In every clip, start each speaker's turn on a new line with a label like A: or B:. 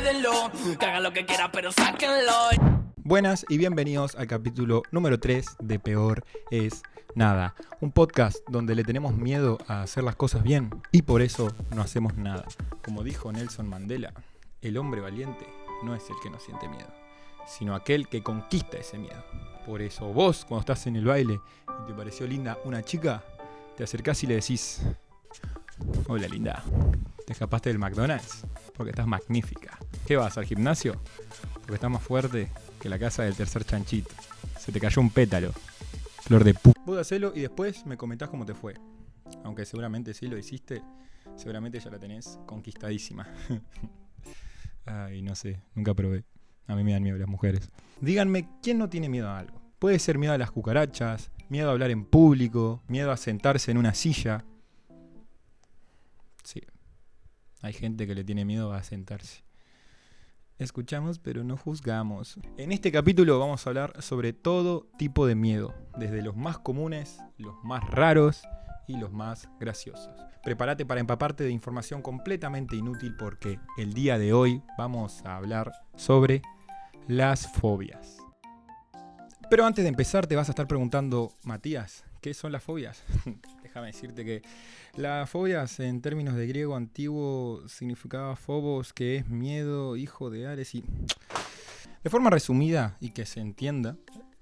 A: quédenlo. Que hagan lo que quieran, pero sáquenlo.
B: Buenas y bienvenidos al capítulo número 3 de Peor es Nada. Un podcast donde le tenemos miedo a hacer las cosas bien y por eso no hacemos nada. Como dijo Nelson Mandela, el hombre valiente no es el que no siente miedo, sino aquel que conquista ese miedo. Por eso vos, cuando estás en el baile y te pareció linda una chica, te acercás y le decís: hola linda, ¿te escapaste del McDonald's? Porque estás magnífica. ¿Qué vas, al gimnasio? Porque estás más fuerte que la casa del tercer chanchito. Se te cayó un pétalo. Flor de puta. Vos hacelo y después me comentás cómo te fue. Aunque seguramente sí lo hiciste, seguramente ya la tenés conquistadísima. Ay, no sé, nunca probé. A mí me dan miedo las mujeres. Díganme, ¿quién no tiene miedo a algo? Puede ser miedo a las cucarachas, miedo a hablar en público, miedo a sentarse en una silla. Sí, hay gente que le tiene miedo a sentarse. Escuchamos pero no juzgamos. En este capítulo vamos a hablar sobre todo tipo de miedo, desde los más comunes, los más raros y los más graciosos. Prepárate para empaparte de información completamente inútil porque el día de hoy vamos a hablar sobre las fobias. Pero antes de empezar te vas a estar preguntando: Matías, ¿qué son las fobias? Déjame decirte que las fobias en términos de griego antiguo significaba phobos, que es miedo, hijo de Ares, y de forma resumida y que se entienda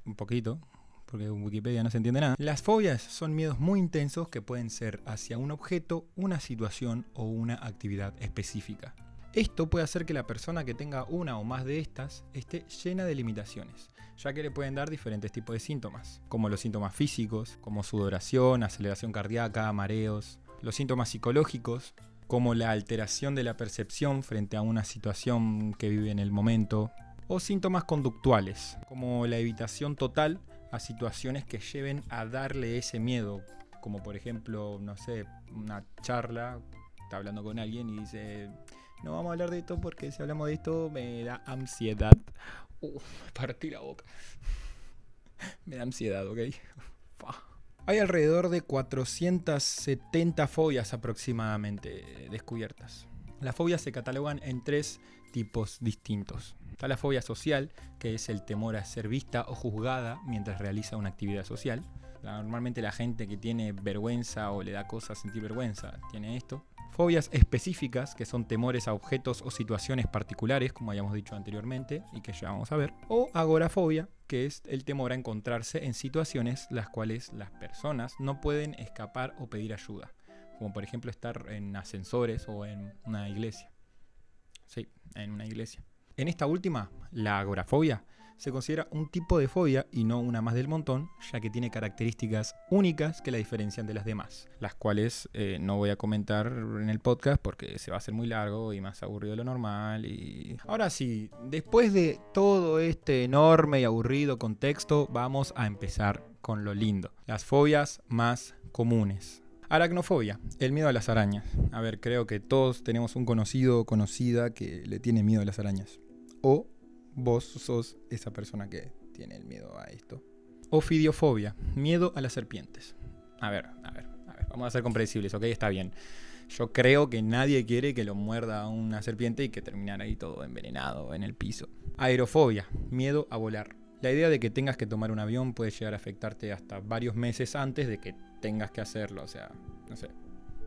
B: un poquito, porque en Wikipedia no se entiende nada, las fobias son miedos muy intensos que pueden ser hacia un objeto, una situación o una actividad específica. Esto puede hacer que la persona que tenga una o más de estas esté llena de limitaciones, ya que le pueden dar diferentes tipos de síntomas, como los síntomas físicos, como sudoración, aceleración cardíaca, mareos, los síntomas psicológicos, como la alteración de la percepción frente a una situación que vive en el momento, o síntomas conductuales, como la evitación total a situaciones que lleven a darle ese miedo, como por ejemplo, no sé, una charla, está hablando con alguien y dice: no vamos a hablar de esto porque si hablamos de esto me da ansiedad. Me partí la boca. Me da ansiedad, ¿ok? Hay alrededor de 470 fobias aproximadamente descubiertas. Las fobias se catalogan en 3 tipos distintos. Está la fobia social, que es el temor a ser vista o juzgada mientras realiza una actividad social. Normalmente la gente que tiene vergüenza o le da cosa sentir vergüenza tiene esto. Fobias específicas, que son temores a objetos o situaciones particulares, como habíamos dicho anteriormente y que ya vamos a ver. O agorafobia, que es el temor a encontrarse en situaciones las cuales las personas no pueden escapar o pedir ayuda, como por ejemplo estar en ascensores o en una iglesia. Sí, en una iglesia. En esta última, la agorafobia, se considera un tipo de fobia y no una más del montón, ya que tiene características únicas que la diferencian de las demás, las cuales no voy a comentar en el podcast porque se va a hacer muy largo y más aburrido de lo normal. Y ahora sí, después de todo este enorme y aburrido contexto, vamos a empezar con lo lindo, las fobias más comunes. Aracnofobia, el miedo a las arañas. A ver, creo que todos tenemos un conocido o conocida que le tiene miedo a las arañas. O vos sos esa persona que tiene el miedo a esto. Ofidiofobia, miedo a las serpientes. A ver, vamos a ser comprensibles, ¿ok? Está bien. Yo creo que nadie quiere que lo muerda una serpiente y que terminar ahí todo envenenado en el piso. Aerofobia, miedo a volar. La idea de que tengas que tomar un avión puede llegar a afectarte hasta varios meses antes de que tengas que hacerlo. O sea, no sé,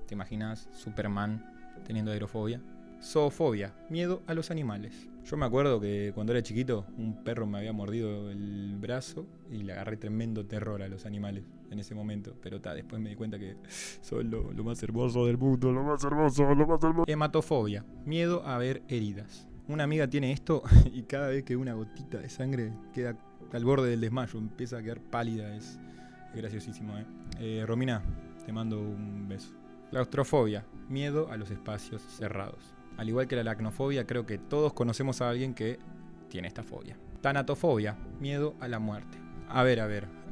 B: ¿te imaginas Superman teniendo aerofobia? Zoofobia, miedo a los animales. Yo me acuerdo que cuando era chiquito un perro me había mordido el brazo y le agarré tremendo terror a los animales en ese momento. Pero después me di cuenta que son lo más hermoso del mundo, lo más hermoso. Hematofobia, miedo a ver heridas. Una amiga tiene esto y cada vez que una gotita de sangre queda al borde del desmayo, empieza a quedar pálida. Es graciosísimo, Romina, te mando un beso. Claustrofobia, miedo a los espacios cerrados. Al igual que la aracnofobia, creo que todos conocemos a alguien que tiene esta fobia. Tanatofobia, miedo a la muerte. A ver,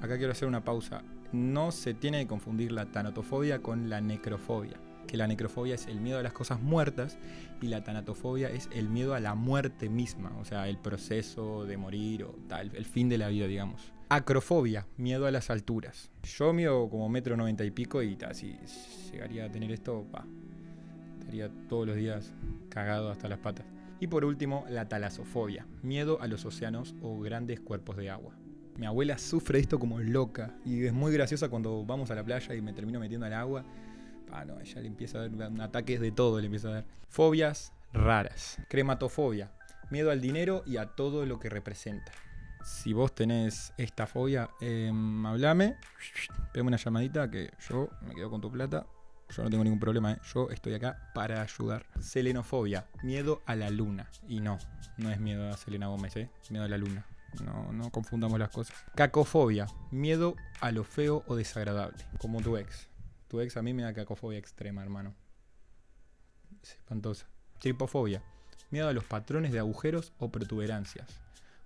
B: acá quiero hacer una pausa. No se tiene que confundir la tanatofobia con la necrofobia. Que la necrofobia es el miedo a las cosas muertas y la tanatofobia es el miedo a la muerte misma, o sea, el proceso de morir o tal, el fin de la vida, digamos. Acrofobia, miedo a las alturas. Yo mido como 1,90 m y pico y si llegaría a tener esto, estaría todos los días cagado hasta las patas. Y por último, la talasofobia, miedo a los océanos o grandes cuerpos de agua. Mi abuela sufre esto como loca y es muy graciosa cuando vamos a la playa y me termino metiendo al agua. No, ella le empieza a dar ataques de todo, le empieza a dar. Fobias raras. Crematofobia, miedo al dinero y a todo lo que representa. Si vos tenés esta fobia, hablame, pégame una llamadita que yo me quedo con tu plata. Yo no tengo ningún problema, yo estoy acá para ayudar. Selenofobia, miedo a la luna. Y no es miedo a Selena Gómez, miedo a la luna. No confundamos las cosas. Cacofobia, miedo a lo feo o desagradable, como tu ex. Tu ex a mí me da cacofobia extrema, hermano. Es espantosa. Tripofobia, miedo a los patrones de agujeros o protuberancias,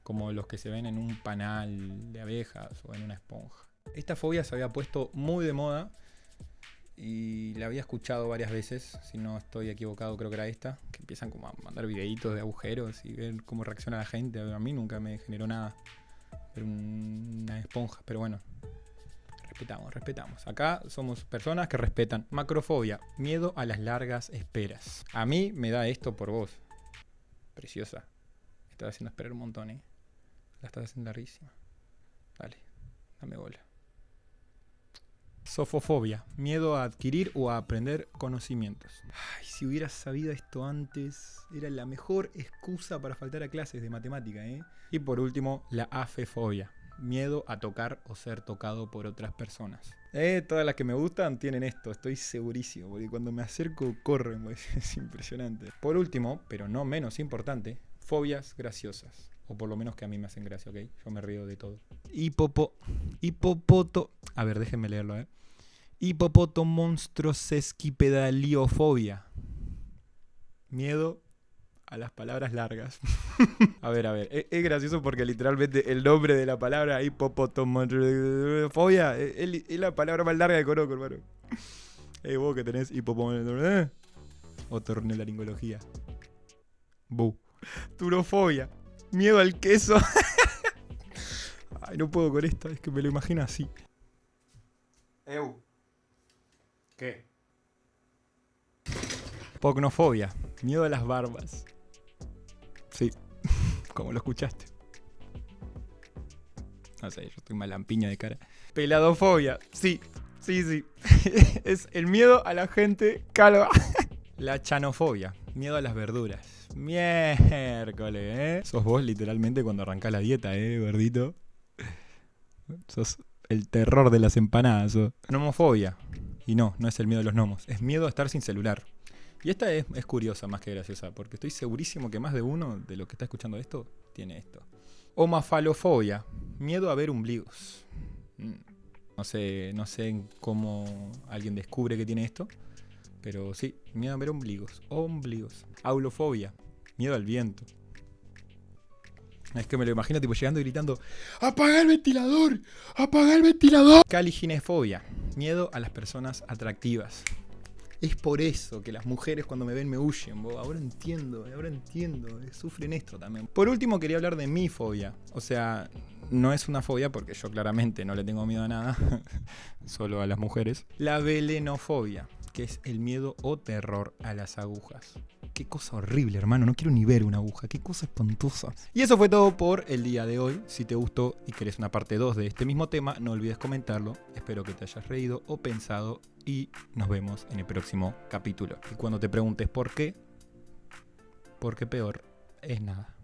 B: como los que se ven en un panal de abejas o en una esponja. Esta fobia se había puesto muy de moda y la había escuchado varias veces, si no estoy equivocado creo que era esta, que empiezan como a mandar videitos de agujeros y ver cómo reacciona la gente. A mí nunca me generó nada ver una esponja, pero bueno, respetamos. Acá somos personas que respetan. Macrofobia, miedo a las largas esperas. A mí me da esto por vos, preciosa. Me estás haciendo esperar un montón, la estás haciendo larguísima. Dale, dame bola. Sofofobia, miedo a adquirir o a aprender conocimientos. Ay, si hubieras sabido esto antes, era la mejor excusa para faltar a clases de matemática, Y por último, la afefobia, miedo a tocar o ser tocado por otras personas. Todas las que me gustan tienen esto, estoy segurísimo, porque cuando me acerco corren, es impresionante. Por último, pero no menos importante, fobias graciosas. O por lo menos que a mí me hacen gracia, ¿ok? Yo me río de todo. A ver, déjenme leerlo, Hipopotomonstrosesquipedaliofobia. Miedo a las palabras largas. A ver. Es gracioso porque literalmente el nombre de la palabra hipopotomonstrosesquipedaliofobia es la palabra más larga que conozco, hermano. Vos que tenés hipopotomonstrosesquipedaliofobia. Otorrinolaringología. Turofobia. Miedo al queso. Ay, no puedo con esto, es que me lo imagino así. ¿Qué? Pocnofobia, miedo a las barbas. Sí, como lo escuchaste. No sé, yo estoy malampiña de cara. Peladofobia, sí. Es el miedo a la gente calva. La chanofobia, miedo a las verduras. Miércoles, Sos vos literalmente cuando arrancás la dieta, gordito. Sos el terror de las empanadas. Nomofobia. Y no es el miedo a los gnomos. Es miedo a estar sin celular. Y esta es curiosa más que graciosa, porque estoy segurísimo que más de uno de los que está escuchando esto tiene esto. Omafalofobia. Miedo a ver ombligos. No sé cómo alguien descubre que tiene esto. Pero sí, miedo a ver ombligos. Aulofobia, miedo al viento. Es que me lo imagino tipo llegando y gritando: ¡apaga el ventilador! ¡Apaga el ventilador! Caliginefobia, miedo a las personas atractivas. Es por eso que las mujeres cuando me ven me huyen. Ahora entiendo. Sufren esto también. Por último quería hablar de mi fobia. O sea, no es una fobia porque yo claramente no le tengo miedo a nada. Solo a las mujeres. La velenofobia, que es el miedo o terror a las agujas. Qué cosa horrible, hermano. No quiero ni ver una aguja. Qué cosa espantosa. Y eso fue todo por el día de hoy. Si te gustó y querés una parte 2 de este mismo tema, no olvides comentarlo. Espero que te hayas reído o pensado. Y nos vemos en el próximo capítulo. Y cuando te preguntes por qué, porque peor es nada.